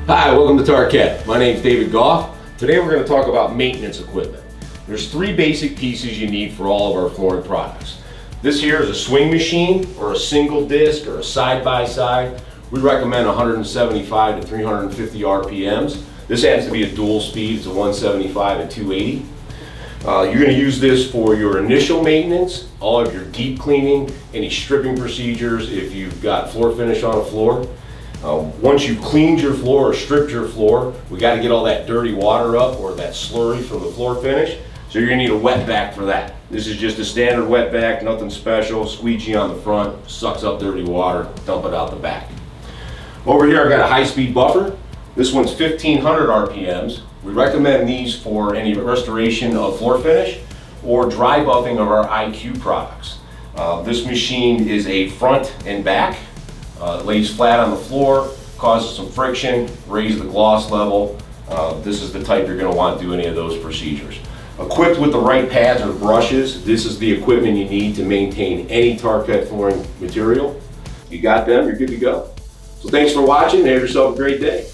Hi, welcome to Tarkett. My name's David Goff. Today we're going to talk about maintenance equipment. There's three basic pieces you need for all of our flooring products. This here is a swing machine or a single disc or a side-by-side. We recommend 175 to 350 RPMs. This happens to be a dual speed, it's a 175 and 280. You're going to use this for your initial maintenance, all of your deep cleaning, any stripping procedures if you've got floor finish on a floor. Once you've cleaned your floor or stripped your floor, we got to get all that dirty water up or that slurry from the floor finish. So you're going to need a wet vac for that. This is just a standard wet vac, nothing special, squeegee on the front, sucks up dirty water, dump it out the back. Over here I've got a high-speed buffer. This one's 1500 RPMs. We recommend these for any restoration of floor finish or dry buffing of our IQ products. This machine is a front and back. It lays flat on the floor, causes some friction, raise the gloss level. This is the type you're going to want to do any of those procedures. Equipped with the right pads or brushes, this is the equipment you need to maintain any Tarkett flooring material. You got them, you're good to go. So thanks for watching, have yourself a great day.